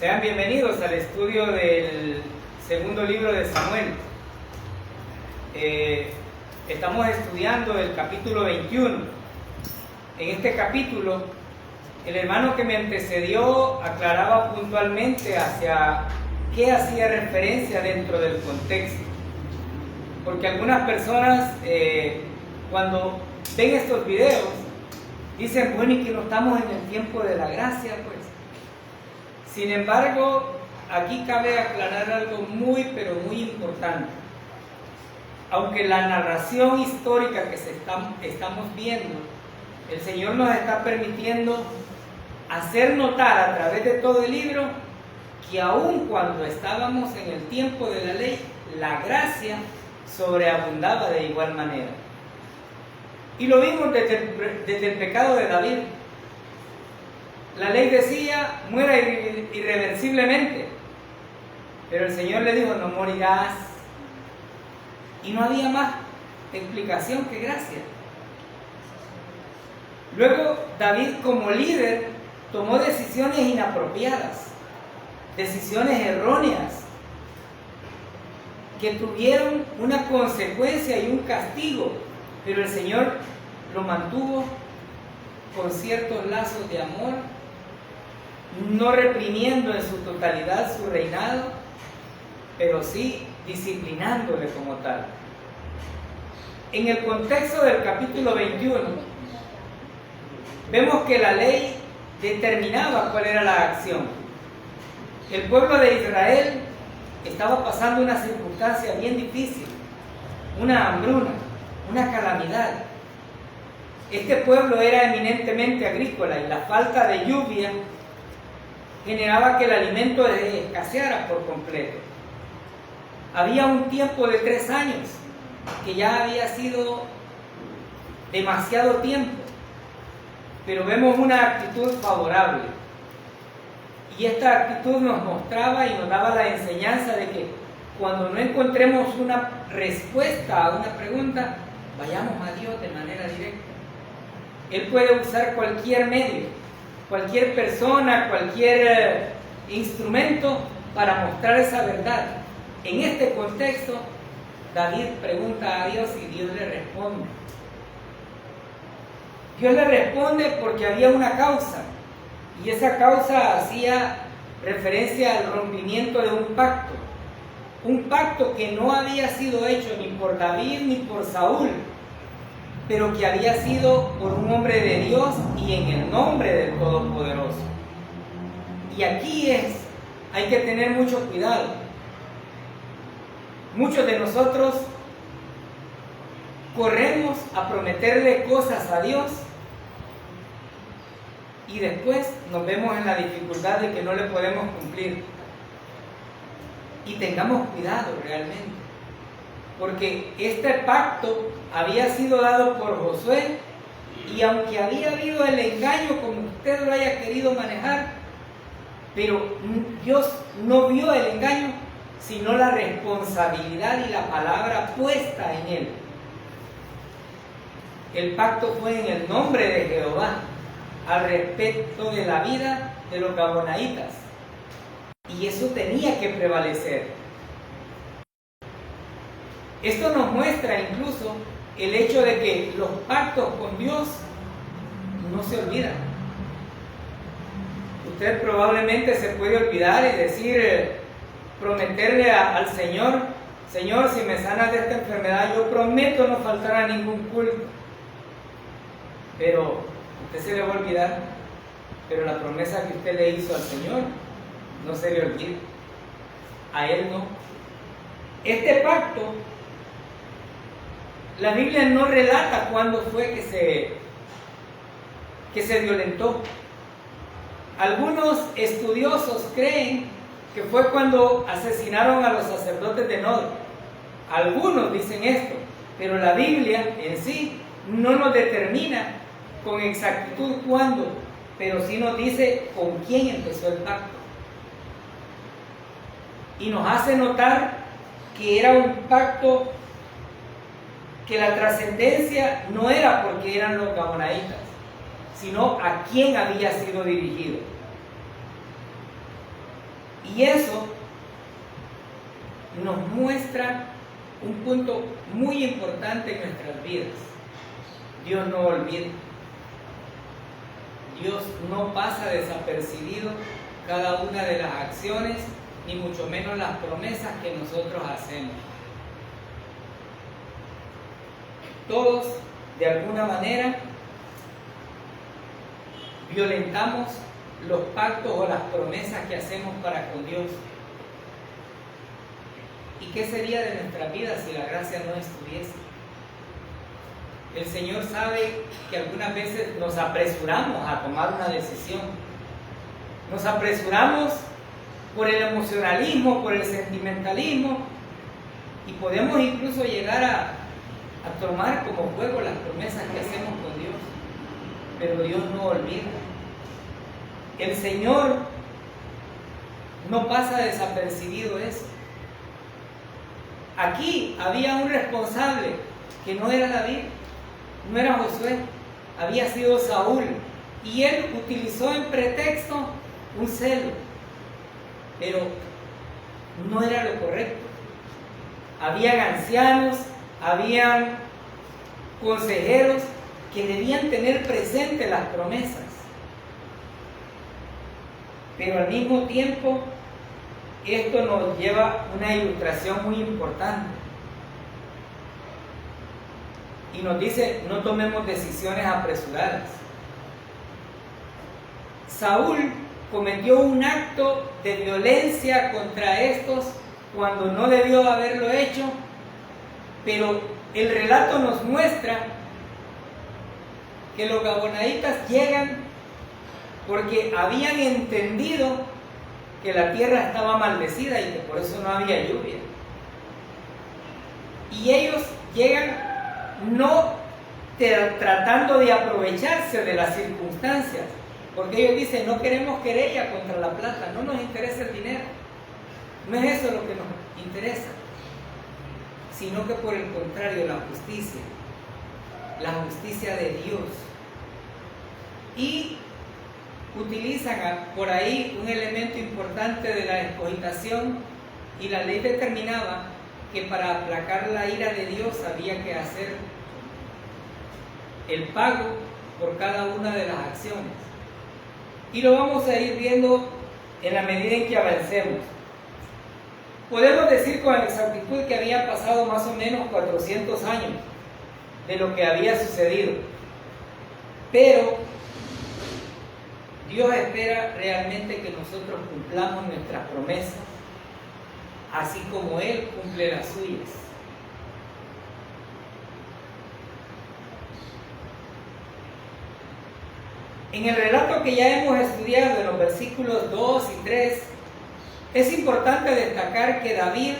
Sean bienvenidos al estudio del segundo libro de Samuel. Estamos estudiando el capítulo 21. En este capítulo, el hermano que me antecedió aclaraba puntualmente hacia qué hacía referencia dentro del contexto. Porque algunas personas, cuando ven estos videos, dicen, bueno, y que no estamos en el tiempo de la gracia, pues. Sin embargo, aquí cabe aclarar algo muy, pero muy importante. Aunque la narración histórica que estamos viendo, el Señor nos está permitiendo hacer notar a través de todo el libro que aun cuando estábamos en el tiempo de la ley, la gracia sobreabundaba de igual manera. Y lo vimos desde el pecado de David. La ley decía, muera irreversiblemente. Pero el Señor le dijo, no morirás. Y no había más explicación que gracia. Luego David, como líder, tomó decisiones inapropiadas, decisiones erróneas, que tuvieron una consecuencia y un castigo, pero el Señor lo mantuvo con ciertos lazos de amor, no reprimiendo en su totalidad su reinado, pero sí disciplinándole como tal. En el contexto del capítulo 21, vemos que la ley determinaba cuál era la acción. El pueblo de Israel estaba pasando una circunstancia bien difícil, una hambruna, una calamidad. Este pueblo era eminentemente agrícola y la falta de lluvia generaba que el alimento escaseara por completo. Había un tiempo de 3 años que ya había sido demasiado tiempo, pero vemos una actitud favorable. Y esta actitud nos mostraba y nos daba la enseñanza de que cuando no encontremos una respuesta a una pregunta, vayamos a Dios de manera directa. Él puede usar cualquier medio, cualquier persona, cualquier instrumento para mostrar esa verdad. En este contexto, David pregunta a Dios y Dios le responde. Dios le responde porque había una causa, y esa causa hacía referencia al rompimiento de un pacto que no había sido hecho ni por David ni por Saúl, pero que había sido por un hombre de Dios y en el nombre del Todopoderoso. Y aquí hay que tener mucho cuidado. Muchos de nosotros corremos a prometerle cosas a Dios y después nos vemos en la dificultad de que no le podemos cumplir. Y tengamos cuidado realmente, porque este pacto había sido dado por Josué, y aunque había habido el engaño como usted lo haya querido manejar, pero Dios no vio el engaño, sino la responsabilidad y la palabra puesta en él. El pacto fue en el nombre de Jehová, al respecto de la vida de los gabaonitas, y eso tenía que prevalecer. Esto nos muestra incluso el hecho de que los pactos con Dios no se olvidan. Usted probablemente se puede olvidar y decir, prometerle al Señor, Señor, si me sanas de esta enfermedad, yo prometo no faltar a ningún culto. Pero usted se le va a olvidar, pero la promesa que usted le hizo al Señor no se le olvida. A Él no. Este pacto, la Biblia no relata cuándo fue que se violentó. Algunos estudiosos creen que fue cuando asesinaron a los sacerdotes de Nod. Algunos dicen esto, pero la Biblia en sí no nos determina con exactitud cuándo, pero sí nos dice con quién empezó el pacto. Y nos hace notar que era un pacto que la trascendencia no era porque eran los gabaonitas, sino a quién había sido dirigido. Y eso nos muestra un punto muy importante en nuestras vidas. Dios no olvida. Dios no pasa desapercibido cada una de las acciones, ni mucho menos las promesas que nosotros hacemos. Todos, de alguna manera, violentamos los pactos o las promesas que hacemos para con Dios. ¿Y qué sería de nuestra vida si la gracia no estuviese? El Señor sabe que algunas veces nos apresuramos a tomar una decisión. Nos apresuramos por el emocionalismo, por el sentimentalismo, y podemos incluso llegar a tomar como juego las promesas que hacemos con Dios. Pero Dios no olvida. El Señor no pasa desapercibido eso. Aquí había un responsable que no era David, no era Josué, había sido Saúl, y él utilizó en pretexto un celo, pero no era lo correcto. Habían ancianos, habían consejeros que debían tener presente las promesas, pero al mismo tiempo esto nos lleva a una ilustración muy importante y nos dice: no tomemos decisiones apresuradas. Saúl cometió un acto de violencia contra estos cuando no debió haberlo hecho, pero el relato nos muestra que los gabaonitas llegan porque habían entendido que la tierra estaba maldecida y que por eso no había lluvia. Y ellos llegan no tratando de aprovecharse de las circunstancias, porque ellos dicen: no queremos querella contra la plata, no nos interesa el dinero, no es eso lo que nos interesa, sino que por el contrario, la justicia de Dios. Y utilizan por ahí un elemento importante de la excogitación, y la ley determinaba que para aplacar la ira de Dios había que hacer el pago por cada una de las acciones. Y lo vamos a ir viendo en la medida en que avancemos. Podemos decir con exactitud que había pasado más o menos 400 años de lo que había sucedido, pero Dios espera realmente que nosotros cumplamos nuestras promesas, así como Él cumple las suyas. En el relato que ya hemos estudiado en los versículos 2 y 3, es importante destacar que David,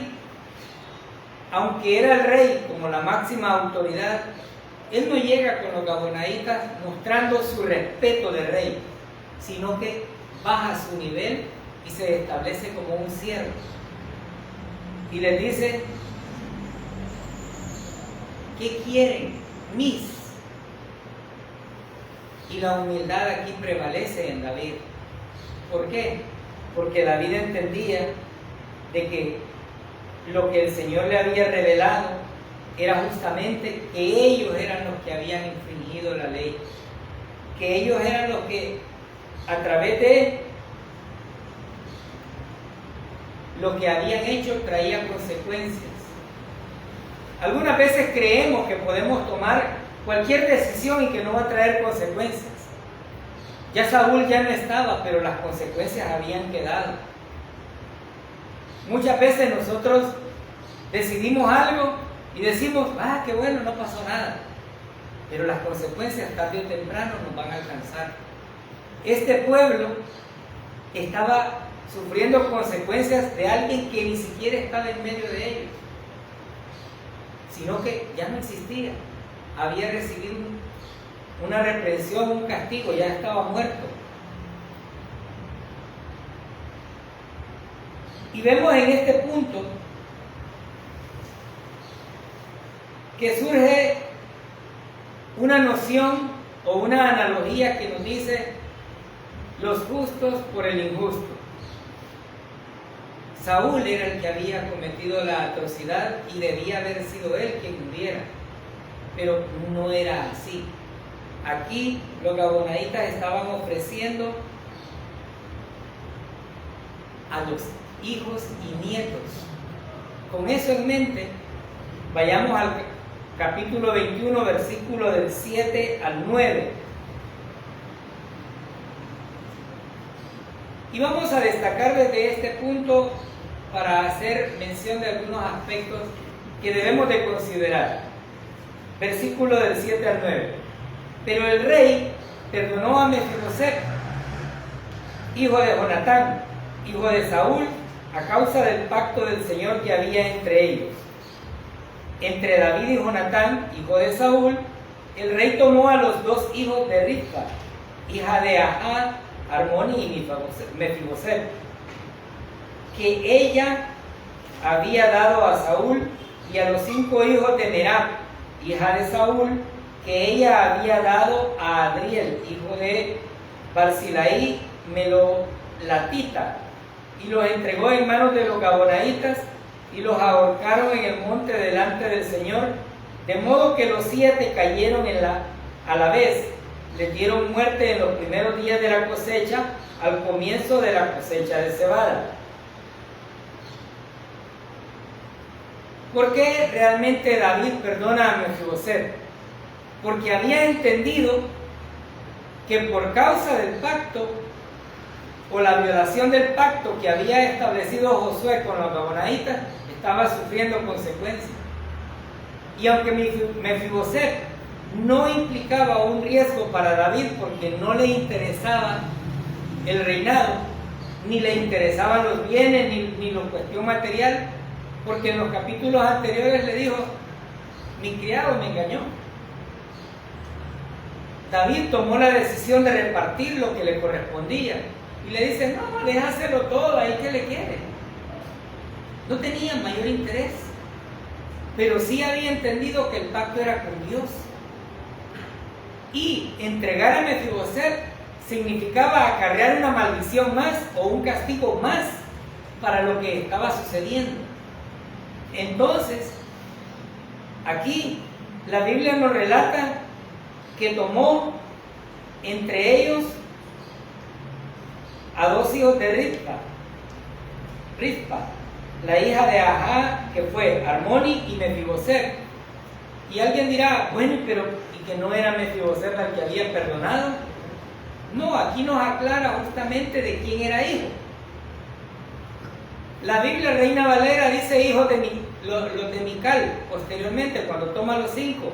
aunque era el rey como la máxima autoridad, él no llega con los gabaonitas mostrando su respeto de rey, sino que baja su nivel y se establece como un siervo. Y les dice: ¿qué quieren mis? Y la humildad aquí prevalece en David. ¿Por qué? Porque David entendía de que lo que el Señor le había revelado era justamente que ellos eran los que habían infringido la ley, que ellos eran los que a través de lo que habían hecho traía consecuencias. Algunas veces creemos que podemos tomar cualquier decisión y que no va a traer consecuencias. Ya Saúl ya no estaba, pero las consecuencias habían quedado. Muchas veces nosotros decidimos algo y decimos: qué bueno, no pasó nada, pero las consecuencias tarde o temprano nos van a alcanzar. Este pueblo estaba sufriendo consecuencias de alguien que ni siquiera estaba en medio de ellos, sino que ya no existía, había recibido una reprensión, un castigo, ya estaba muerto. Y vemos en este punto que surge una noción o una analogía que nos dice: los justos por el injusto. Saúl era el que había cometido la atrocidad y debía haber sido él quien muriera, pero no era así. Aquí los gabonaitas estaban ofreciendo a los hijos y nietos. Con eso en mente, vayamos al capítulo 21, versículo del 7 al 9. Y vamos a destacar desde este punto para hacer mención de algunos aspectos que debemos de considerar. Versículo del 7 al 9. Pero el rey perdonó a Mefiboset, hijo de Jonatán, hijo de Saúl, a causa del pacto del Señor que había entre ellos. Entre David y Jonatán, hijo de Saúl, el rey tomó a los dos hijos de Rispa, hija de Ajá, Armoni y Mefiboset, que ella había dado a Saúl, y a los 5 hijos de Merab, hija de Saúl, que ella había dado a Adriel, hijo de Barzilai Melolatita, y los entregó en manos de los gabonaitas, y los ahorcaron en el monte delante del Señor, de modo que los 7 cayeron a la vez. Les dieron muerte en los primeros días de la cosecha, al comienzo de la cosecha de cebada. ¿Por qué realmente David perdona a Mefiboset? Porque había entendido que por causa del pacto o la violación del pacto que había establecido Josué con los gabonaitas, estaba sufriendo consecuencias. Y aunque Mefiboset no implicaba un riesgo para David porque no le interesaba el reinado, ni le interesaban los bienes, ni la cuestión material, porque en los capítulos anteriores le dijo: mi criado me engañó. David tomó la decisión de repartir lo que le correspondía y le dice: no, déjaselo todo, ahí que le quiere. No tenía mayor interés, pero sí había entendido que el pacto era con Dios. Y entregar a Mefiboset significaba acarrear una maldición más o un castigo más para lo que estaba sucediendo. Entonces, aquí la Biblia nos relata que tomó entre ellos a 2 hijos de Rispa, la hija de Ajá, que fue Armoni y Mefiboset. Y alguien dirá: bueno, pero ¿y que no era Mefiboset al que había perdonado? No, aquí nos aclara justamente de quién era hijo. La Biblia Reina Valera dice hijos los de Mical, posteriormente, cuando toma los 5.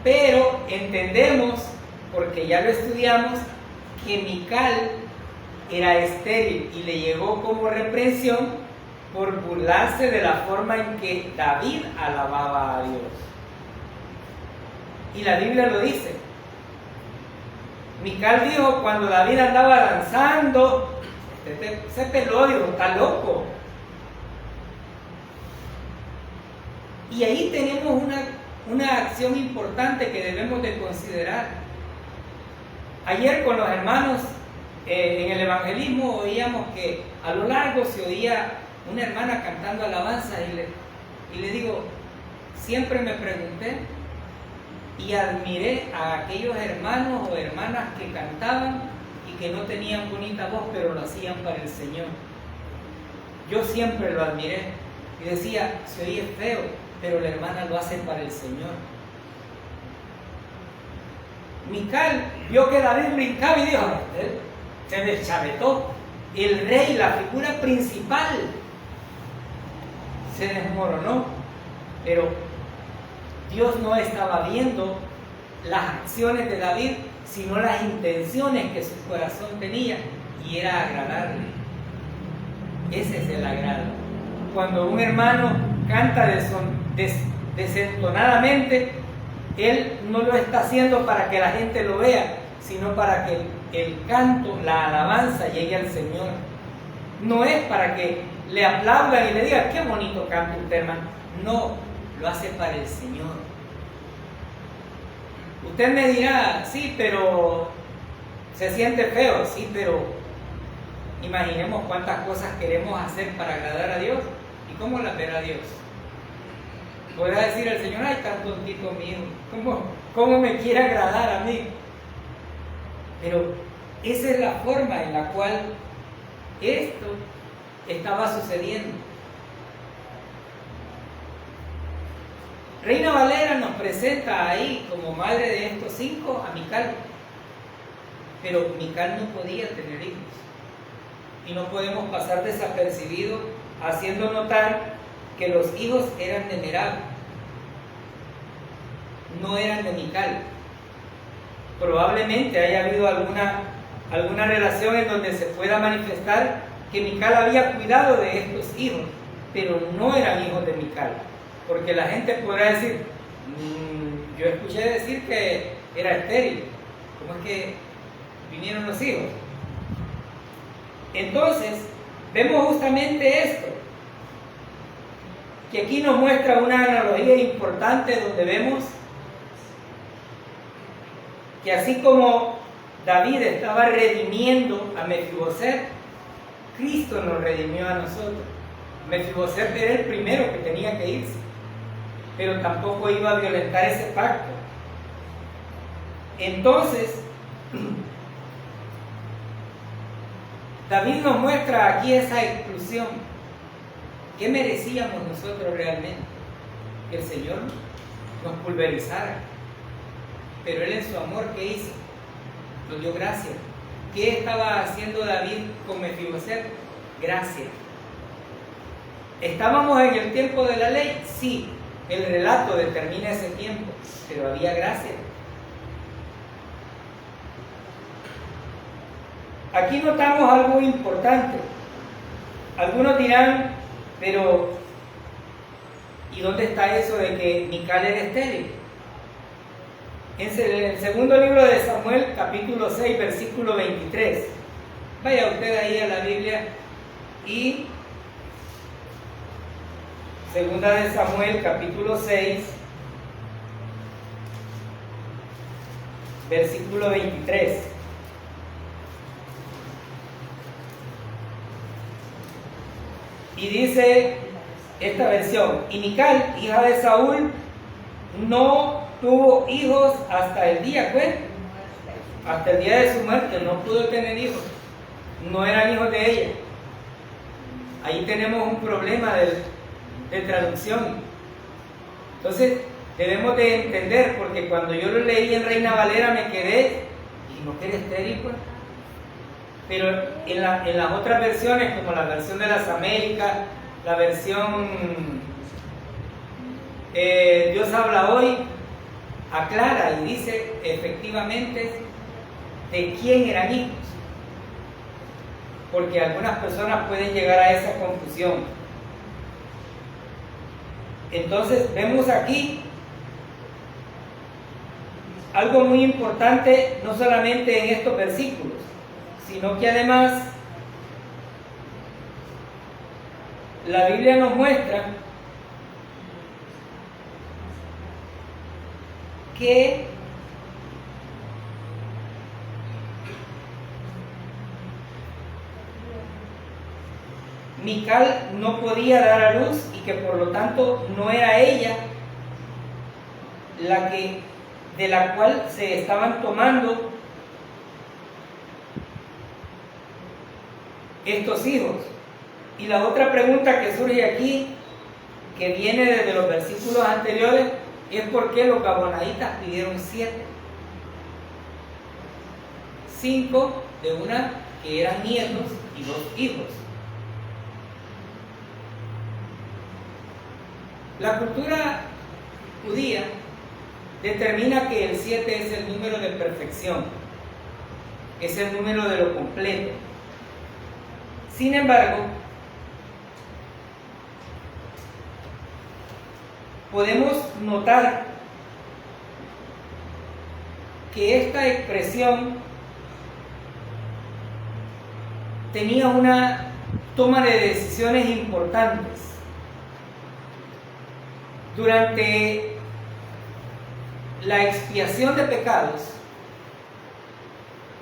Pero entendemos, porque ya lo estudiamos, que Mical era estéril y le llegó como reprensión por burlarse de la forma en que David alababa a Dios. Y la Biblia lo dice. Mical dijo, cuando David andaba danzando: ese pelodio está loco. Y ahí tenemos una acción importante que debemos de considerar. Ayer con los hermanos en el evangelismo oíamos que a lo largo se oía una hermana cantando alabanzas y le digo, siempre me pregunté y admiré a aquellos hermanos o hermanas que cantaban y que no tenían bonita voz, pero lo hacían para el Señor. Yo siempre lo admiré y decía, se oye feo, pero la hermana lo hace para el Señor. Mical vio que David brincaba y dijo, se deschavetó. El rey, la figura principal, se desmoronó. Pero Dios no estaba viendo las acciones de David, sino las intenciones que su corazón tenía, y era agradarle. Ese es el agrado. Cuando un hermano canta desentonadamente, él no lo está haciendo para que la gente lo vea, sino para que el canto, la alabanza llegue al Señor. No es para que le aplaudan y le digan, qué bonito canta usted, hermano. No, lo hace para el Señor. Usted me dirá, sí, pero se siente feo. Sí, pero Imaginemos cuántas cosas queremos hacer para agradar a Dios y cómo las verá Dios. Podrá decir el Señor, ay, tan tontito mío, ¿cómo me quiere agradar a mí? Pero esa es la forma en la cual esto estaba sucediendo. Reina Valera nos presenta ahí como madre de estos 5 a Mical, pero Mical no podía tener hijos. Y no podemos pasar desapercibido haciendo notar que los hijos eran de Merab, no eran de Mical. Probablemente haya habido alguna relación en donde se pueda manifestar que Mical había cuidado de estos hijos, pero no eran hijos de Mical. Porque la gente podrá decir, yo escuché decir que era estéril, ¿cómo es que vinieron los hijos? Entonces, vemos justamente esto, que aquí nos muestra una analogía importante donde vemos que así como David estaba redimiendo a Mefiboset, Cristo nos redimió a nosotros. Mefiboset era el primero que tenía que irse, pero tampoco iba a violentar ese pacto. Entonces, David nos muestra aquí esa exclusión. ¿Qué merecíamos nosotros realmente? Que el Señor nos pulverizara. Pero Él en su amor, ¿qué hizo? Nos dio gracia. ¿Qué estaba haciendo David con Mefiboset? Gracia. ¿Estábamos en el tiempo de la ley? Sí, el relato determina ese tiempo, pero había gracia. Aquí notamos algo importante. Algunos dirán, pero ¿y dónde está eso de que Mical era estéril? En el segundo libro de Samuel, capítulo 6, versículo 23. Vaya usted ahí a la Biblia y segunda de Samuel, capítulo 6, versículo 23. Y dice esta versión, y Mical, hija de Saúl, no tuvo hijos hasta el día, hasta el día de su muerte, no pudo tener hijos, no eran hijos de ella. Ahí tenemos un problema de traducción. Entonces, debemos de entender, porque cuando yo lo leí en Reina Valera me quedé, y no que era estéril, pues. Pero en las otras versiones, como la versión de las Américas, la versión Dios habla hoy, aclara y dice efectivamente de quién eran hijos, porque algunas personas pueden llegar a esa confusión. Entonces vemos aquí algo muy importante, no solamente en estos versículos, sino que además la Biblia nos muestra que Mical no podía dar a luz y que por lo tanto no era ella de la cual se estaban tomando estos hijos. Y la otra pregunta que surge aquí, que viene desde los versículos anteriores, es por qué los gabonaditas pidieron 7. 5 de una que eran nietos y 2 hijos. La cultura judía determina que el 7 es el número de perfección, es el número de lo completo. Sin embargo, podemos notar que esta expresión tenía una toma de decisiones importantes. Durante la expiación de pecados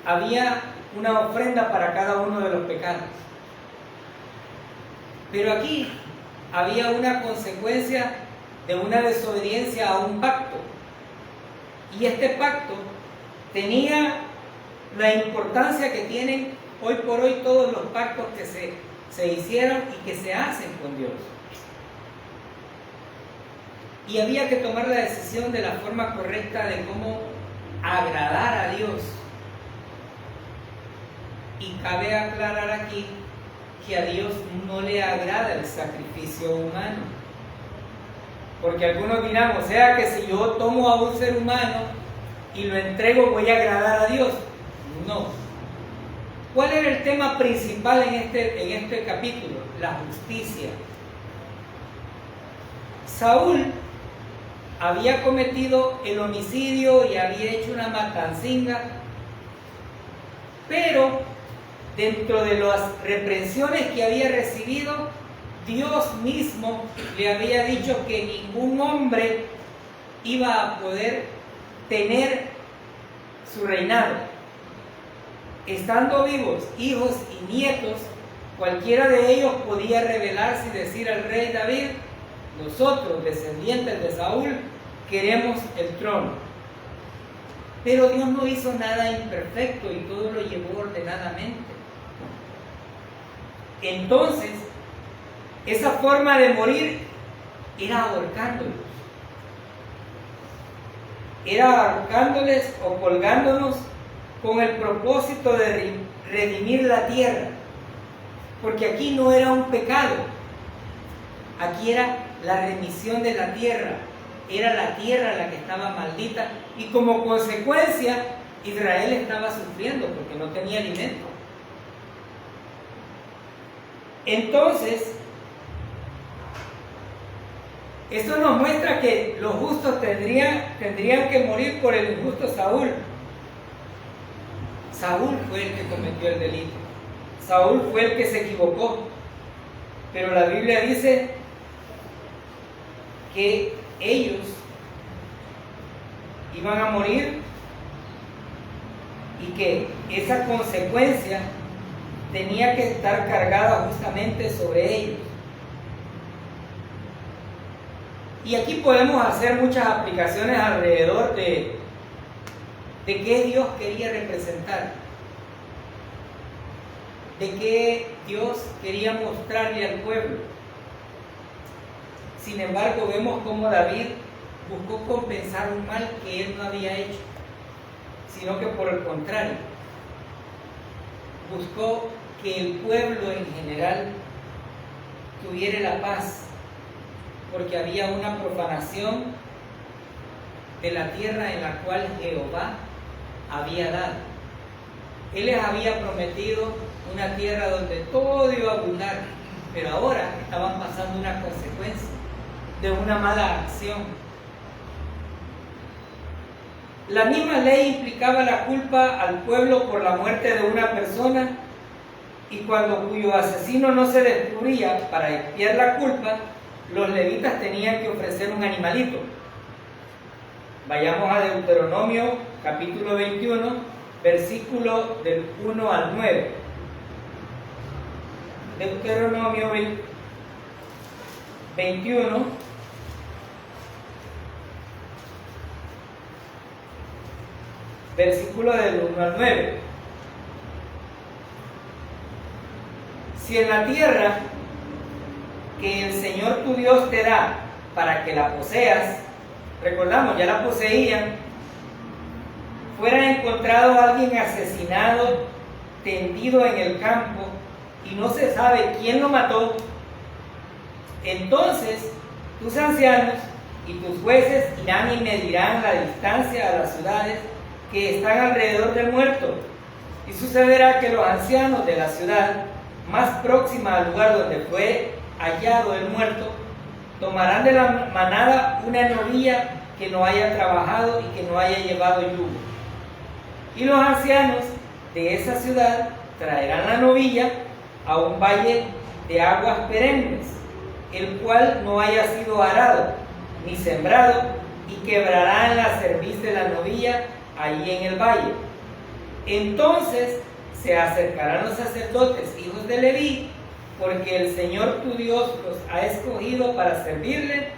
había una ofrenda para cada uno de los pecados. Pero aquí había una consecuencia de una desobediencia a un pacto. Y este pacto tenía la importancia que tienen hoy por hoy todos los pactos que se hicieron y que se hacen con Dios. Y había que tomar la decisión de la forma correcta de cómo agradar a Dios. Y cabe aclarar aquí que a Dios no le agrada el sacrificio humano. Porque algunos dirán, o sea que si yo tomo a un ser humano y lo entrego, voy a agradar a Dios. No. ¿Cuál era el tema principal en este capítulo? La justicia. Saúl había cometido el homicidio y había hecho una matancinga, pero dentro de las reprensiones que había recibido, Dios mismo le había dicho que ningún hombre iba a poder tener su reinado. Estando vivos hijos y nietos, cualquiera de ellos podía rebelarse y decir al rey David: nosotros, descendientes de Saúl, queremos el trono. Pero Dios no hizo nada imperfecto y todo lo llevó ordenadamente. Entonces, esa forma de morir era ahorcándolos. Era ahorcándoles o colgándonos con el propósito de redimir la tierra. Porque aquí no era un pecado. Aquí era la remisión de la tierra. Era la tierra la que estaba maldita y como consecuencia Israel estaba sufriendo porque no tenía alimento. Entonces, esto nos muestra que los justos tendrían que morir por el injusto Saúl. Saúl fue el que cometió el delito. Saúl fue el que se equivocó. Pero la Biblia dice que ellos iban a morir y que esa consecuencia tenía que estar cargada justamente sobre ellos. Y aquí podemos hacer muchas aplicaciones alrededor de qué Dios quería representar, de qué Dios quería mostrarle al pueblo. Sin embargo, vemos cómo David buscó compensar un mal que él no había hecho, sino que por el contrario, buscó que el pueblo en general tuviera la paz, porque había una profanación de la tierra en la cual Jehová había dado. Él les había prometido una tierra donde todo iba a abundar, pero ahora estaban pasando una consecuencia de una mala acción. La misma ley implicaba la culpa al pueblo por la muerte de una persona, y cuyo asesino no se descubría, para expiar la culpa, los levitas tenían que ofrecer un animalito. Vayamos a Deuteronomio capítulo 21, versículo del 1 al 9. Deuteronomio 21, versículo del 1 al 9. Si en la tierra que el Señor tu Dios te da para que la poseas, recordamos, ya la poseían, fuera encontrado alguien asesinado, tendido en el campo, y no se sabe quién lo mató, entonces tus ancianos y tus jueces irán y medirán la distancia a las ciudades que están alrededor del muerto, y sucederá que los ancianos de la ciudad más próxima al lugar donde fue hallado el muerto tomarán de la manada una novilla que no haya trabajado y que no haya llevado yugo, y los ancianos de esa ciudad traerán la novilla a un valle de aguas perennes, el cual no haya sido arado ni sembrado, y quebrarán la cerviz de la novilla allí en el valle. Entonces se acercarán los sacerdotes, hijos de Leví, porque el Señor tu Dios los ha escogido para servirle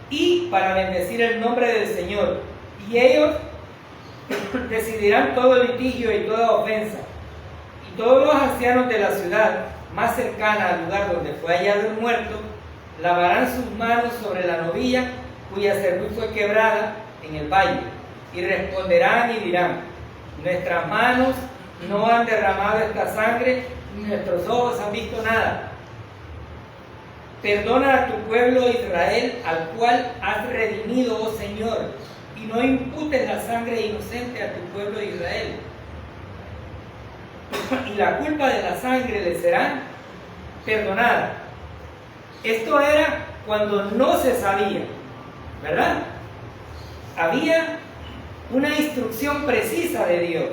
y para bendecir el nombre del Señor. Y ellos decidirán todo litigio y toda ofensa. Y todos los ancianos de la ciudad más cercana al lugar donde fue hallado el muerto, lavarán sus manos sobre la novilla cuya cerviz fue quebrada en el valle, y responderán y dirán: nuestras manos no han derramado esta sangre, ni nuestros ojos han visto nada. Perdona a tu pueblo Israel, al cual has redimido, oh Señor, y no imputes la sangre inocente a tu pueblo Israel. Y la culpa de la sangre le será perdonada. Esto era cuando no se sabía, ¿verdad? Había una instrucción precisa de Dios.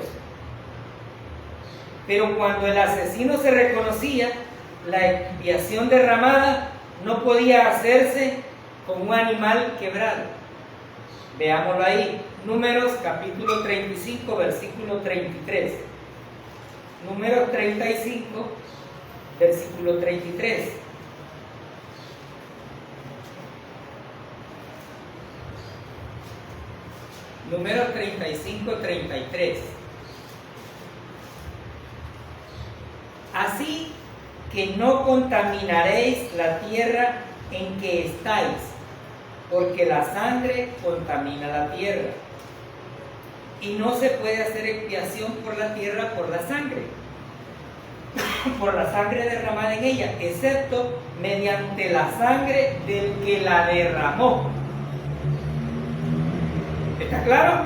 Pero cuando el asesino se reconocía, la expiación derramada no podía hacerse con un animal quebrado. Veámoslo ahí. Números capítulo 35, versículo 33. Números 35, versículo 33. Números 35, 33. Así que no contaminaréis la tierra en que estáis, porque la sangre contamina la tierra. Y no se puede hacer expiación por la tierra por la sangre derramada en ella, excepto mediante la sangre del que la derramó. ¿Está claro?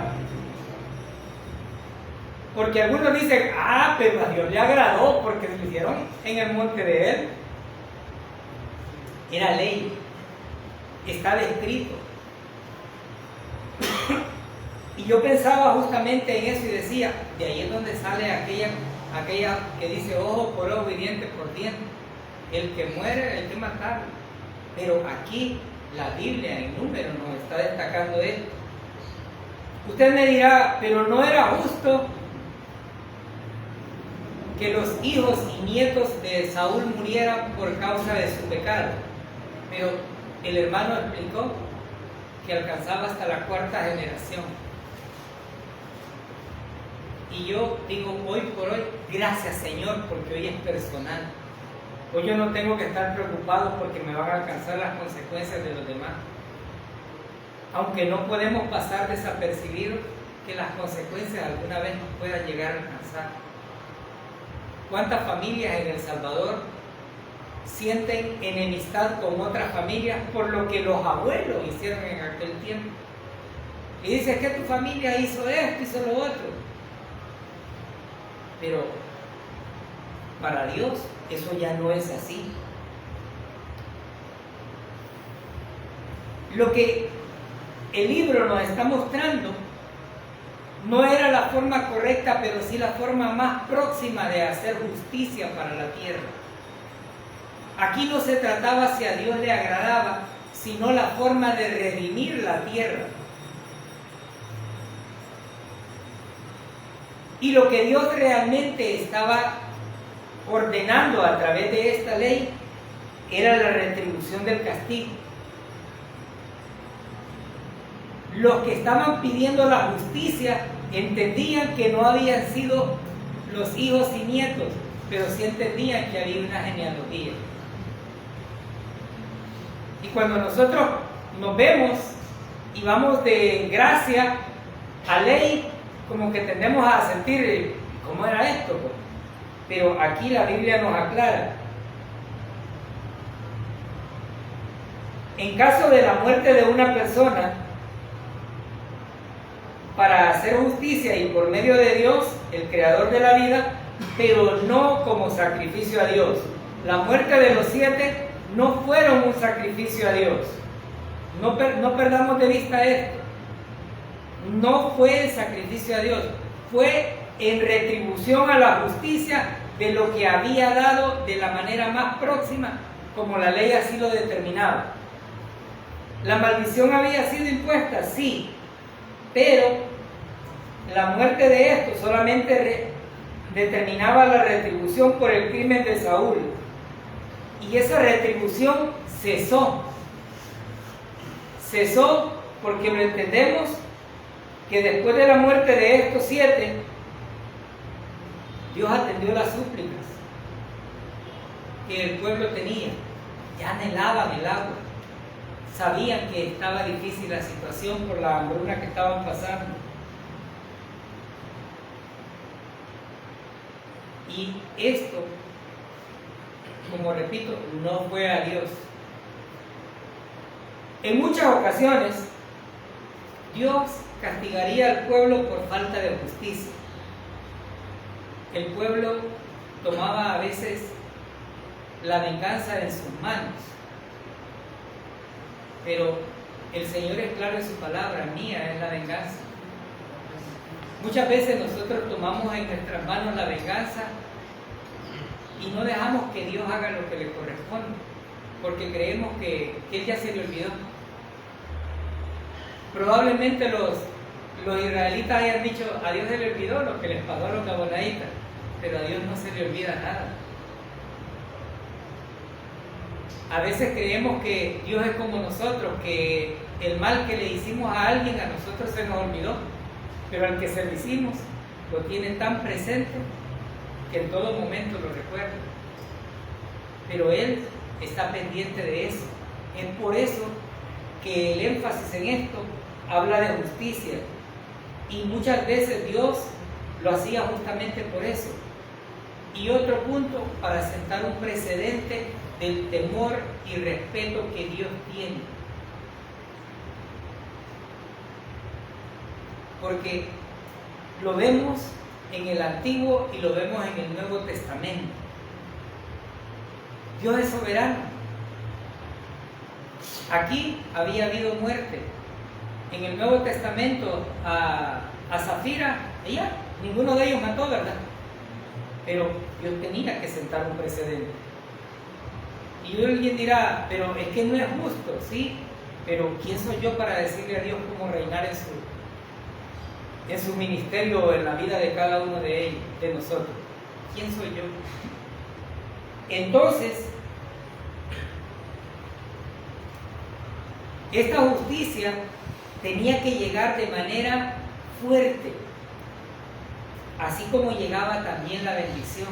Porque algunos dicen: pero a Dios le agradó porque se lo hicieron en el monte de él. Era ley, estaba escrito. Y yo pensaba justamente en eso y decía: de ahí es donde sale aquella que dice ojo por ojo y diente por diente. El que muere hay que matarlo. Pero aquí la Biblia en Números nos está destacando esto. Usted me dirá: pero no era justo que los hijos y nietos de Saúl murieran por causa de su pecado. Pero el hermano explicó que alcanzaba hasta la 4ª generación. Y yo digo, hoy por hoy, gracias Señor, porque hoy es personal. Hoy yo no tengo que estar preocupado porque me van a alcanzar las consecuencias de los demás. Aunque no podemos pasar desapercibidos que las consecuencias alguna vez nos puedan llegar a alcanzar. ¿Cuántas familias en El Salvador sienten enemistad con otras familias por lo que los abuelos hicieron en aquel tiempo? Y dices que tu familia hizo esto, hizo lo otro. Pero para Dios eso ya no es así. Lo que el libro nos está mostrando no era la forma correcta, pero sí la forma más próxima de hacer justicia para la tierra. Aquí no se trataba si a Dios le agradaba, sino la forma de redimir la tierra. Y lo que Dios realmente estaba ordenando a través de esta ley era la retribución del castigo. Los que estaban pidiendo la justicia entendían que no habían sido los hijos y nietos, pero sí entendían que había una genealogía. Y cuando nosotros nos vemos y vamos de gracia a ley, como que tendemos a sentir, ¿cómo era esto? Pero aquí la Biblia nos aclara. En caso de la muerte de una persona, para hacer justicia y por medio de Dios, el creador de la vida, pero no como sacrificio a Dios. La muerte de los 7 no fueron un sacrificio a Dios. No perdamos de vista esto. No fue el sacrificio a Dios, fue en retribución a la justicia de lo que había dado de la manera más próxima, como la ley así lo determinaba. La maldición había sido impuesta, sí, pero la muerte de esto solamente determinaba la retribución por el crimen de Saúl. Y esa retribución cesó. Cesó porque lo entendemos que después de la muerte de estos 7, Dios atendió las súplicas que el pueblo tenía. Ya anhelaban el agua. Sabían que estaba difícil la situación por la hambruna que estaban pasando. Y esto, como repito, no fue a Dios. En muchas ocasiones, Dios castigaría al pueblo por falta de justicia. El pueblo tomaba a veces la venganza en sus manos. Pero el Señor es claro en su palabra: mía es la venganza. Muchas veces nosotros tomamos en nuestras manos la venganza y no dejamos que Dios haga lo que le corresponde, porque creemos que Él ya se le olvidó. Probablemente los israelitas hayan dicho: a Dios se le olvidó lo que les pasó a los gabaonitas, pero a Dios no se le olvida nada. A veces creemos que Dios es como nosotros, que el mal que le hicimos a alguien, a nosotros se nos olvidó, pero al que se lo hicimos lo tiene tan presente que en todo momento lo recuerda. Pero Él está pendiente de eso. Es por eso que el énfasis en esto habla de justicia, y muchas veces Dios lo hacía justamente por eso. Y otro punto, para sentar un precedente del temor y respeto que Dios tiene. Porque lo vemos en el Antiguo y lo vemos en el Nuevo Testamento. Dios es soberano. Aquí había habido muerte. En el Nuevo Testamento a Zafira, ella, ninguno de ellos mató, ¿verdad? Pero Dios tenía que sentar un precedente. Y alguien dirá: pero es que no es justo, ¿sí? Pero ¿quién soy yo para decirle a Dios cómo reinar en su ministerio o en la vida de cada uno de ellos, de nosotros? ¿Quién soy yo? Entonces, esta justicia tenía que llegar de manera fuerte, así como llegaba también la bendición.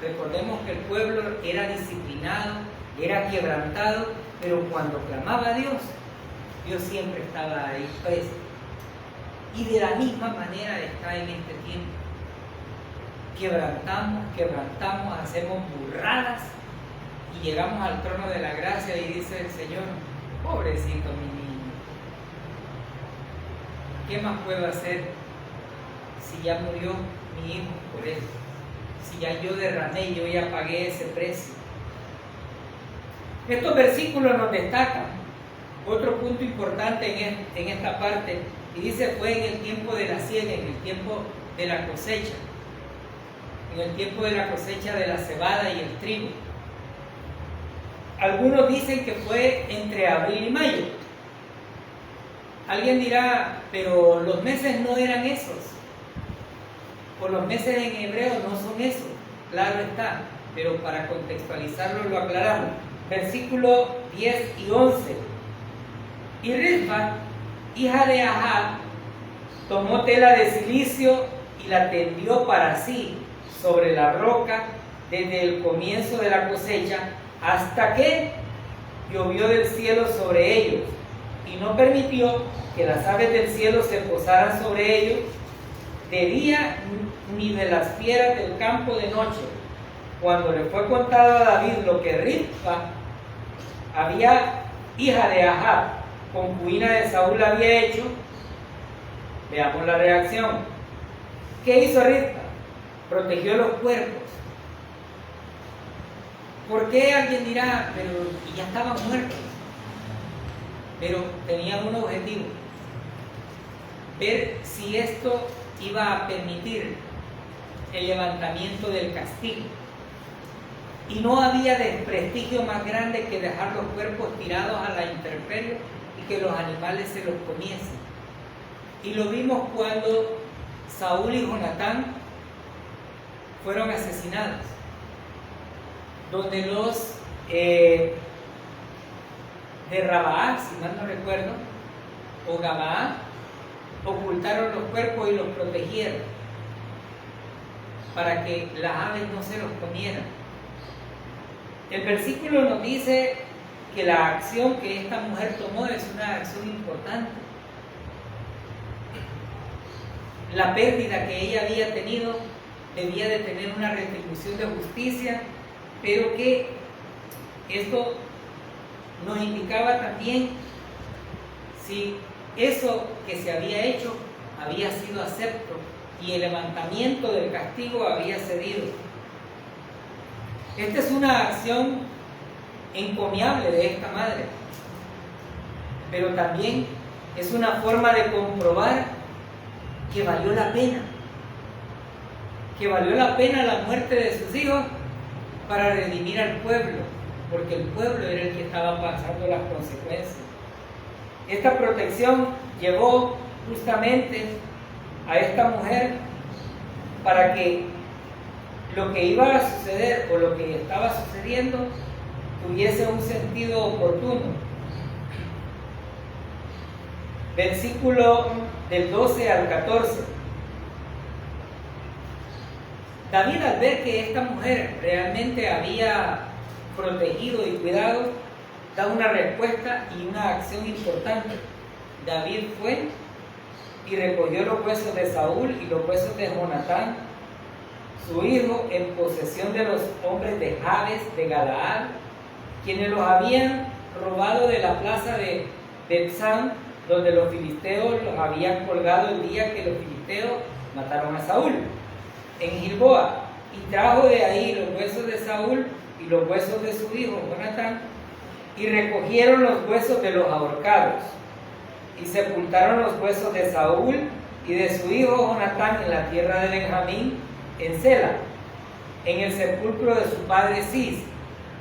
Recordemos que el pueblo era disciplinado, era quebrantado, pero cuando clamaba a Dios, Dios siempre estaba ahí presente. Y de la misma manera está en este tiempo. Quebrantamos, hacemos burradas y llegamos al trono de la gracia y dice el Señor: pobrecito mi niño, ¿qué más puedo hacer si ya murió mi hijo por eso? Si ya yo derramé, yo ya pagué ese precio. Estos versículos nos destacan otro punto importante en esta parte, y dice: fue en el tiempo de la siega, en el tiempo de la cosecha, en el tiempo de la cosecha de la cebada y el trigo. Algunos dicen que fue entre abril y mayo. Alguien dirá: pero los meses no eran esos, o los meses en hebreo no son esos. Claro está, pero para contextualizarlo lo aclaramos. Versículos 10 y 11. Y Rispa, hija de Ajab, tomó tela de silicio y la tendió para sí sobre la roca desde el comienzo de la cosecha hasta que llovió del cielo sobre ellos, y no permitió que las aves del cielo se posaran sobre ellos de día, ni de las fieras del campo de noche. Cuando le fue contado a David lo que Rispa, hija de Ajab, concubina de Saúl, había hecho, veamos la reacción. ¿Qué hizo Rispa? Protegió los cuerpos. ¿Por qué? Alguien dirá: pero ya estaban muertos. Pero tenían un objetivo: ver si esto iba a permitir el levantamiento del castigo. Y no había desprestigio más grande que dejar los cuerpos tirados a la intemperie y que los animales se los comiesen. Y lo vimos cuando Saúl y Jonatán fueron asesinados, donde los de Rabaa, si mal no recuerdo, o Gabaa, ocultaron los cuerpos y los protegieron para que las aves no se los comieran. El versículo nos dice que la acción que esta mujer tomó es una acción importante. La pérdida que ella había tenido debía de tener una retribución de justicia, pero que esto nos indicaba también si eso que se había hecho había sido acepto y el levantamiento del castigo había cedido. Esta es una acción encomiable de esta madre, pero también es una forma de comprobar que valió la pena la muerte de sus hijos para redimir al pueblo, porque el pueblo era el que estaba pasando las consecuencias. Esta protección llevó justamente a esta mujer para que lo que iba a suceder o lo que estaba sucediendo tuviese un sentido oportuno. Versículo del 12 al 14. David, al ver que esta mujer realmente había protegido y cuidado, da una respuesta y una acción importante. David fue y recogió los huesos de Saúl y los huesos de Jonatán, su hijo, en posesión de los hombres de Jabes de Galaad, quienes los habían robado de la plaza de Betzán, donde los filisteos los habían colgado el día que los filisteos mataron a Saúl, en Gilboa, y trajo de ahí los huesos de Saúl y los huesos de su hijo Jonatán, y recogieron los huesos de los ahorcados, y sepultaron los huesos de Saúl y de su hijo Jonatán en la tierra de Benjamín, en Sela, en el sepulcro de su padre Cis,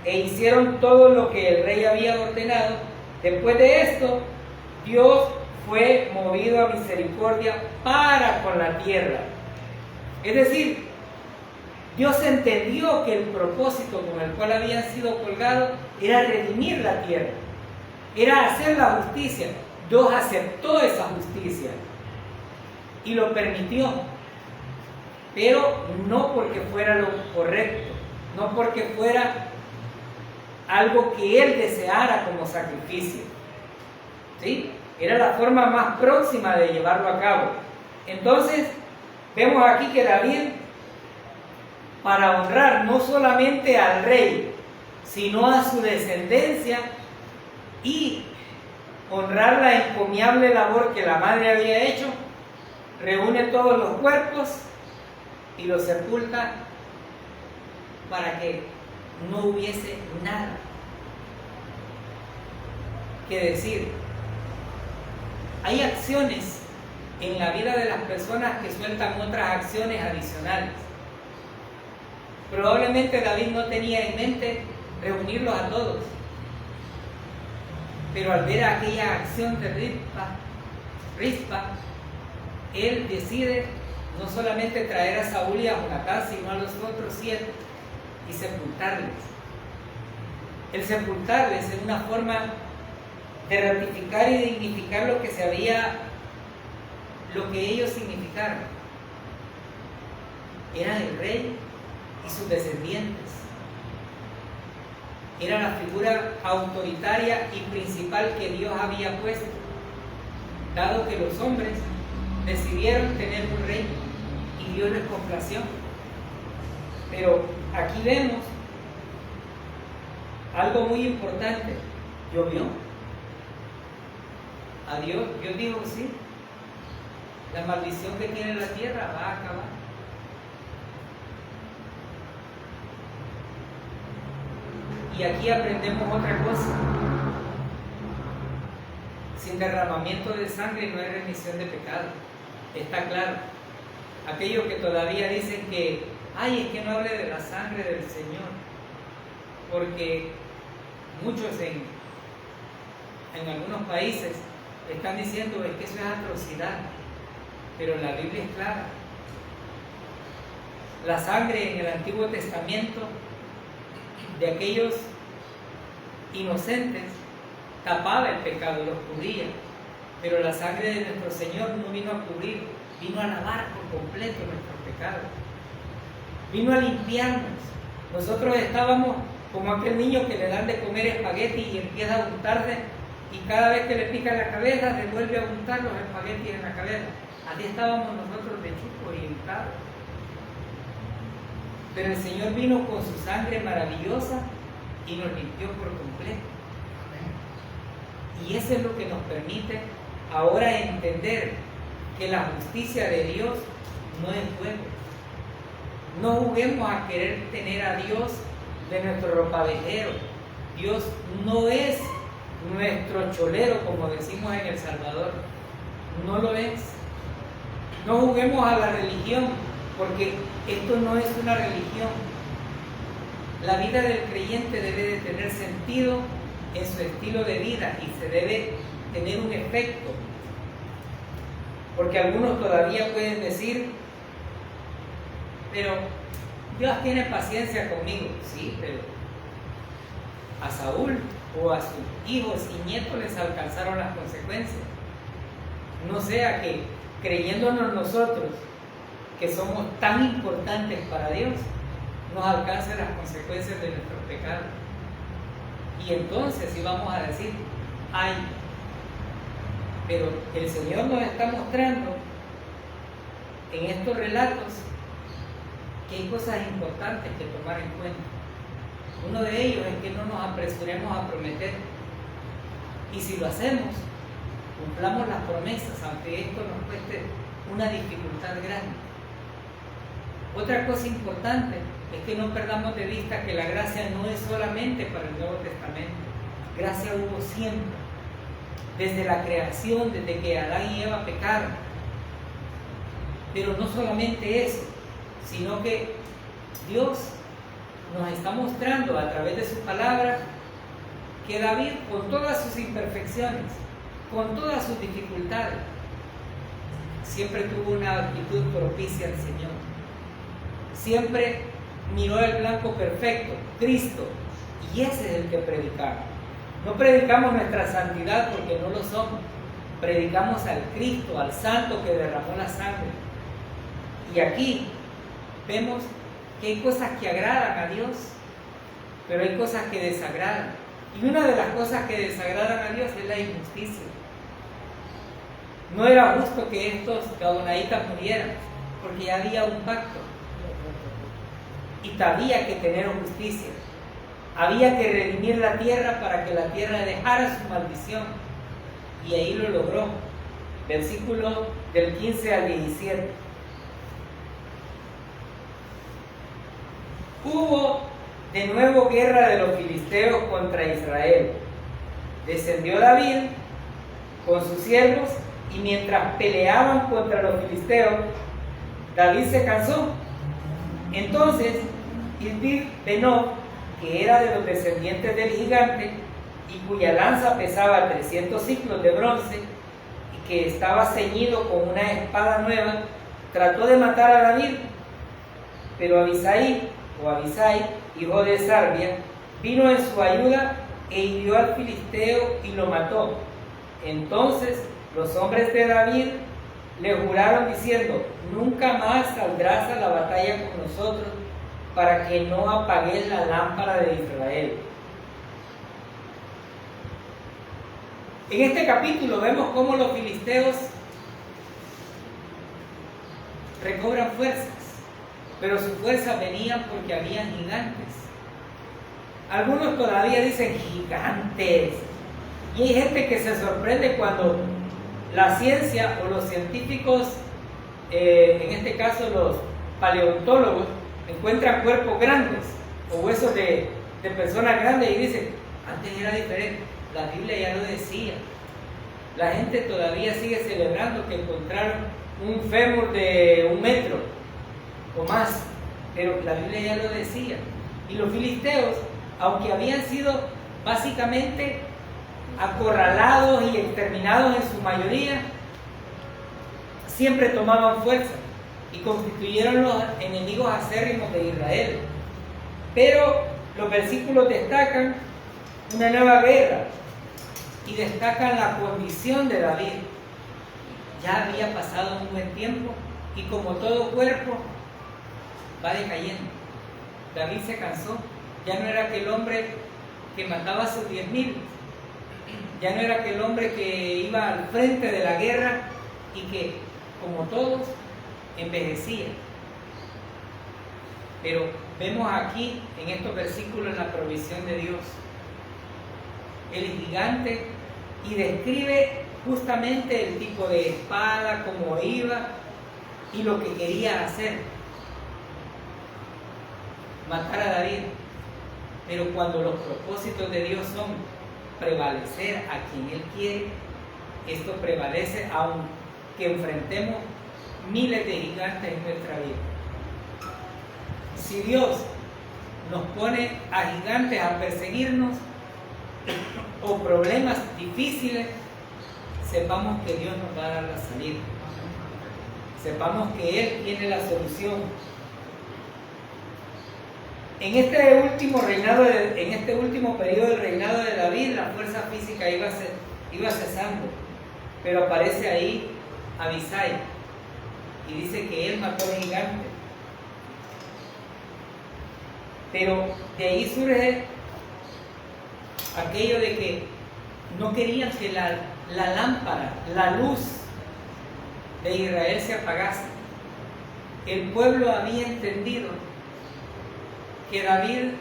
e hicieron todo lo que el rey había ordenado. Después de esto, Dios fue movido a misericordia para con la tierra. Es decir, Dios entendió que el propósito con el cual habían sido colgados era redimir la tierra, era hacer la justicia. Dios aceptó esa justicia y lo permitió, pero no porque fuera lo correcto, no porque fuera algo que Él deseara como sacrificio, ¿sí? Era la forma más próxima de llevarlo a cabo. Entonces, vemos aquí que David, para honrar no solamente al rey, sino a su descendencia y honrar la encomiable labor que la madre había hecho, reúne todos los cuerpos y los sepulta para que no hubiese nada que decir. Hay acciones en la vida de las personas que sueltan otras acciones adicionales. Probablemente David no tenía en mente reunirlos a todos, pero al ver aquella acción de Rispa, él decide no solamente traer a Saúl y a Jonatán, sino a los otros 7 y sepultarles. El sepultarles es una forma de ratificar y dignificar lo que ellos significaron. Eran el rey y sus descendientes. Era la figura autoritaria y principal que Dios había puesto, dado que los hombres decidieron tener un rey y Dios les complació. Pero aquí vemos algo muy importante. Llovió. A Dios dijo sí, la maldición que tiene la tierra va a acabar. Y aquí aprendemos otra cosa. Sin derramamiento de sangre no hay remisión de pecado. Está claro. Aquellos que todavía dicen que, es que no hable de la sangre del Señor, porque muchos en algunos países están diciendo que eso es atrocidad, pero la Biblia es clara. La sangre en el Antiguo Testamento de aquellos inocentes tapaba el pecado, lo cubría, pero la sangre de nuestro Señor no vino a cubrir, vino a lavar por completo nuestros pecados, vino a limpiarnos. Nosotros estábamos como aquel niño que le dan de comer espagueti y empieza a untarse, y cada vez que le pica la cabeza se vuelve a untar los espaguetis en la cabeza. Así estábamos nosotros de chupos y untados. Pero el Señor vino con su sangre maravillosa y nos limpió por completo. Y eso es lo que nos permite ahora entender que la justicia de Dios no es juego. No juguemos a querer tener a Dios de nuestro ropavejero. Dios no es nuestro cholero, como decimos en El Salvador. No lo es. No juguemos a la religión, porque esto no es una religión. La vida del creyente debe de tener sentido en su estilo de vida y se debe tener un efecto. Porque algunos todavía pueden decir, pero Dios tiene paciencia conmigo. Sí, pero a Saúl o a sus hijos y nietos les alcanzaron las consecuencias. No sea que creyéndonos nosotros que somos tan importantes para Dios, nos alcancen las consecuencias de nuestros pecados. Y entonces sí vamos a decir, ay, pero el Señor nos está mostrando en estos relatos que hay cosas importantes que tomar en cuenta. Uno de ellos es que no nos apresuremos a prometer, y si lo hacemos, cumplamos las promesas, aunque esto nos cueste una dificultad grande. Otra cosa importante es que no perdamos de vista que la gracia no es solamente para el Nuevo Testamento. Gracia hubo siempre, desde la creación, desde que Adán y Eva pecaron. Pero no solamente eso, sino que Dios nos está mostrando a través de su palabra que David, con todas sus imperfecciones, con todas sus dificultades, siempre tuvo una actitud propicia al Señor. Siempre miró el blanco perfecto, Cristo, y ese es el que predicamos. No predicamos nuestra santidad porque no lo somos, predicamos al Cristo, al Santo que derramó la sangre. Y aquí vemos que hay cosas que agradan a Dios, pero hay cosas que desagradan. Y una de las cosas que desagradan a Dios es la injusticia. No era justo que estos gaonaitas murieran, porque ya había un pacto. Y había que tener justicia. Había que redimir la tierra para que la tierra dejara su maldición. Y ahí lo logró. Versículo del 15 al 17. Hubo de nuevo guerra de los filisteos contra Israel. Descendió David con sus siervos, y mientras peleaban contra los filisteos, David se cansó. Entonces Isbid-Benob, que era de los descendientes del gigante y cuya lanza pesaba 300 ciclos de bronce y que estaba ceñido con una espada nueva, trató de matar a David, pero Abisai, hijo de Sarbia, vino en su ayuda e hirió al filisteo y lo mató. Entonces los hombres de David le juraron diciendo: nunca más saldrás a la batalla con nosotros, para que no apagues la lámpara de Israel. En este capítulo vemos cómo los filisteos recobran fuerzas, pero sus fuerzas venían porque habían gigantes. Algunos todavía dicen gigantes, y hay gente que se sorprende cuando la ciencia o los científicos, en este caso los paleontólogos, encuentran cuerpos grandes o huesos de personas grandes y dicen: antes era diferente, la Biblia ya lo decía. La gente todavía sigue celebrando que encontraron un fémur de 1 metro o más, pero la Biblia ya lo decía. Y los filisteos, aunque habían sido básicamente acorralados y exterminados en su mayoría, siempre tomaban fuerza. y constituyeron los enemigos acérrimos de Israel. Pero los versículos destacan una nueva guerra y destacan la condición de David. Ya había pasado un buen tiempo y como todo cuerpo va decayendo. David se cansó, ya no era aquel hombre que mataba a sus 10,000, ya no era aquel hombre que iba al frente de la guerra y que, como todos, envejecía. Pero vemos aquí en estos versículos la provisión de Dios. El gigante, y describe justamente el tipo de espada, cómo iba y lo que quería hacer: matar a David. Pero cuando los propósitos de Dios son prevalecer a quien Él quiere, esto prevalece aunque enfrentemos miles de gigantes en nuestra vida. Si Dios nos pone a gigantes a perseguirnos o problemas difíciles, sepamos que Dios nos va a dar la salida. Sepamos que Él tiene la solución. En este último periodo del reinado de David, la fuerza física iba cesando, pero aparece ahí Abisai y dice que él mató al gigante. Pero de ahí surge aquello de que no querían que la lámpara, la luz de Israel se apagase. El pueblo había entendido que David,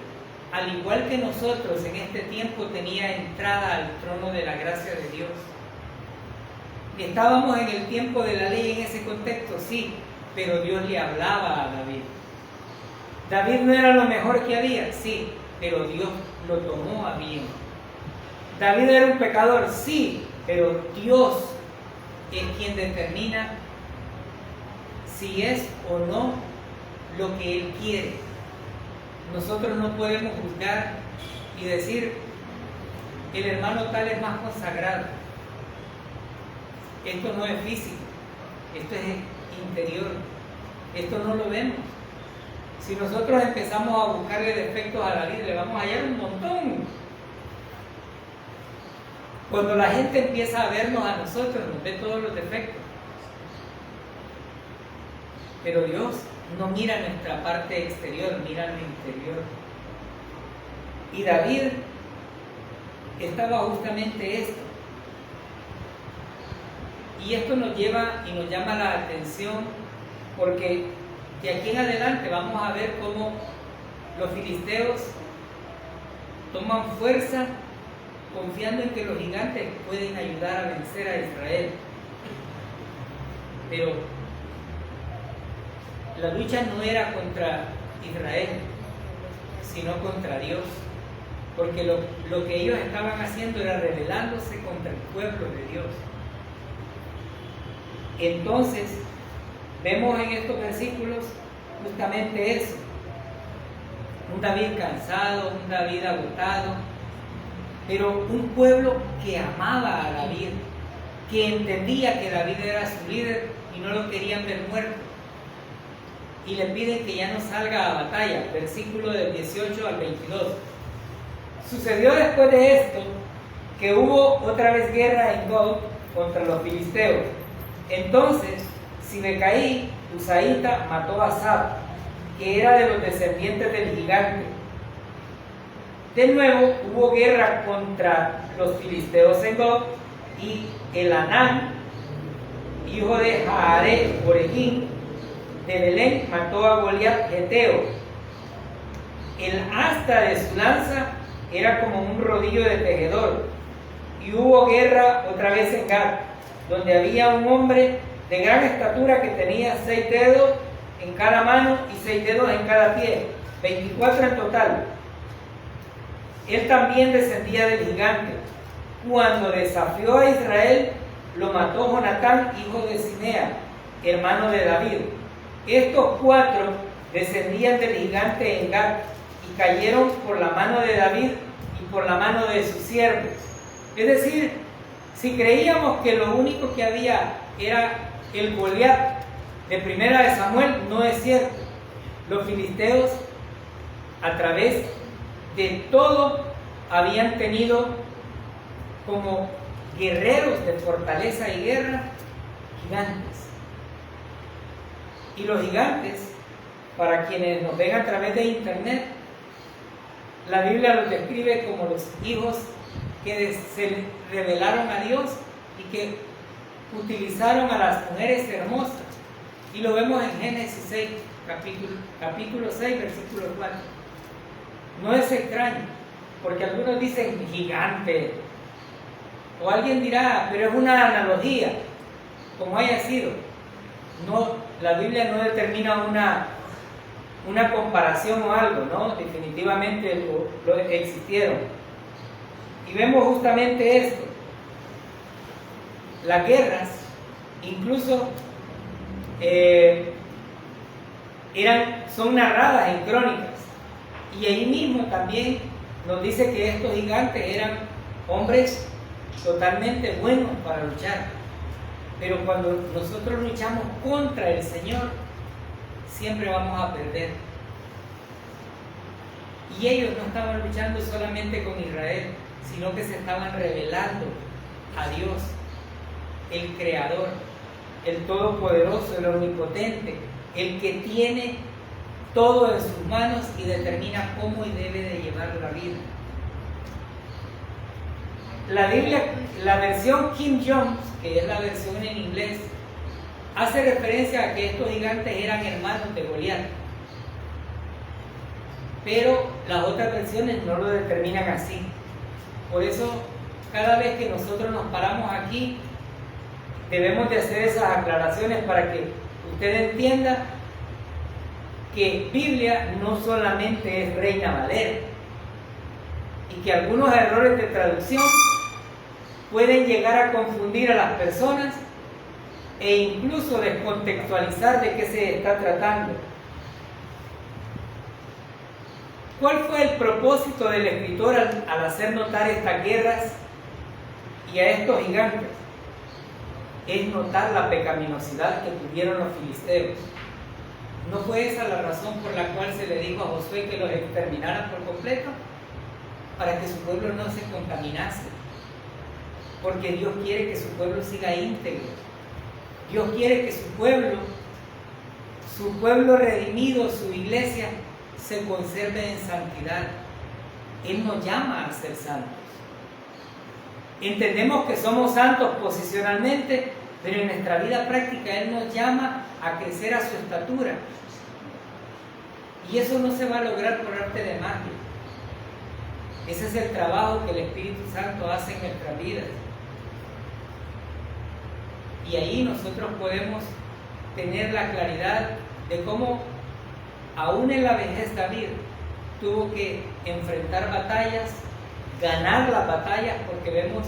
al igual que nosotros en este tiempo, tenía entrada al trono de la gracia de Dios. Estábamos en el tiempo de la ley en ese contexto, sí, pero Dios le hablaba a David. David no era lo mejor que había, sí, pero Dios lo tomó a bien. David era un pecador, sí, pero Dios es quien determina si es o no lo que Él quiere. Nosotros no podemos juzgar y decir: el hermano tal es más consagrado. Esto no es físico, esto es interior, esto no lo vemos. Si nosotros empezamos a buscarle defectos a David, le vamos a hallar un montón. Cuando la gente empieza a vernos a nosotros, nos ve todos los defectos. Pero Dios no mira nuestra parte exterior, mira lo interior. Y David estaba justamente esto. Y esto nos lleva y nos llama la atención, porque de aquí en adelante vamos a ver cómo los filisteos toman fuerza confiando en que los gigantes pueden ayudar a vencer a Israel. Pero la lucha no era contra Israel, sino contra Dios, porque lo que ellos estaban haciendo era rebelándose contra el pueblo de Dios. Entonces, vemos en estos versículos justamente eso: un David cansado, un David agotado, pero un pueblo que amaba a David, que entendía que David era su líder y no lo querían ver muerto. Y le piden que ya no salga a batalla, versículo del 18 al 22. Sucedió después de esto que hubo otra vez guerra en Gob contra los filisteos. Entonces Sibecaí, Husaíta, mató a Sab, que era de los descendientes del gigante. De nuevo hubo guerra contra los filisteos en Gob, y Elanán, hijo de Jaare Oregín, de Belén, mató a Goliat Geteo. El asta de su lanza era como un rodillo de tejedor. Y hubo guerra otra vez en Gad, donde había un hombre de gran estatura que tenía 6 dedos en cada mano y 6 dedos en cada pie, 24 en total. Él también descendía del gigante. Cuando desafió a Israel, lo mató Jonatán, hijo de Simea, hermano de David. Estos 4 descendían del gigante en Gad y cayeron por la mano de David y por la mano de sus siervos. Es decir, si creíamos que lo único que había era el Goliat de Primera de Samuel no es cierto. Los filisteos, a través de todo, habían tenido como guerreros de fortaleza y guerra gigantes. Y los gigantes, para quienes nos ven a través de internet, la Biblia los describe como los hijos que se rebelaron a Dios y que utilizaron a las mujeres hermosas. Y lo vemos en Génesis 6, capítulo 6, versículo 4. No es extraño, porque algunos dicen gigante, o alguien dirá, pero es una analogía, como haya sido. No, la Biblia no determina una comparación o algo, ¿no? Definitivamente lo existieron. Y vemos justamente esto. Las guerras, incluso son narradas en crónicas. Y ahí mismo también nos dice que estos gigantes eran hombres totalmente buenos para luchar. Pero cuando nosotros luchamos contra el Señor, siempre vamos a perder. Y ellos no estaban luchando solamente con Israel, sino que se estaban rebelando a Dios, el Creador, el Todopoderoso, el Omnipotente, el que tiene todo en sus manos y determina cómo y debe de llevar la vida. La Biblia, la versión King James, que es la versión en inglés, hace referencia a que estos gigantes eran hermanos de Goliat. Pero las otras versiones no lo determinan así. Por eso, cada vez que nosotros nos paramos aquí, debemos de hacer esas aclaraciones para que usted entienda que Biblia no solamente es Reina Valera y que algunos errores de traducción pueden llegar a confundir a las personas e incluso descontextualizar de qué se está tratando. ¿Cuál fue el propósito del escritor al hacer notar estas guerras y a estos gigantes? Es notar la pecaminosidad que tuvieron los filisteos. ¿No fue esa la razón por la cual se le dijo a Josué que los exterminara por completo? Para que su pueblo no se contaminase. Porque Dios quiere que su pueblo siga íntegro. Dios quiere que su pueblo redimido, su iglesia, se conserve en santidad. Él nos llama a ser santos. Entendemos que somos santos posicionalmente, pero en nuestra vida práctica Él nos llama a crecer a su estatura. Y eso no se va a lograr por arte de magia. Ese es el trabajo que el Espíritu Santo hace en nuestras vidas. Y ahí nosotros podemos tener la claridad de cómo, aún en la vejez, David tuvo que enfrentar batallas, ganar las batallas, porque vemos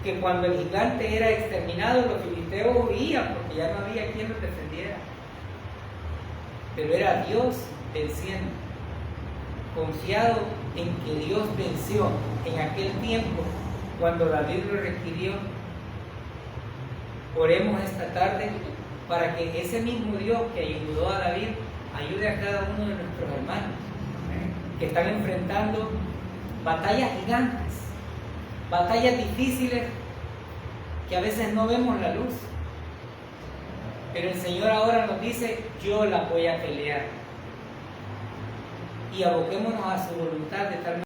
que cuando el gigante era exterminado, los filisteos huían porque ya no había quien los defendiera. Pero era Dios venciendo, confiado en que Dios venció en aquel tiempo cuando David lo requirió. Oremos esta tarde para que ese mismo Dios que ayudó a David ayude a cada uno de nuestros hermanos que están enfrentando batallas gigantes, batallas difíciles que a veces no vemos la luz. Pero el Señor ahora nos dice: yo la voy a pelear. Y aboquémonos a su voluntad de tal manera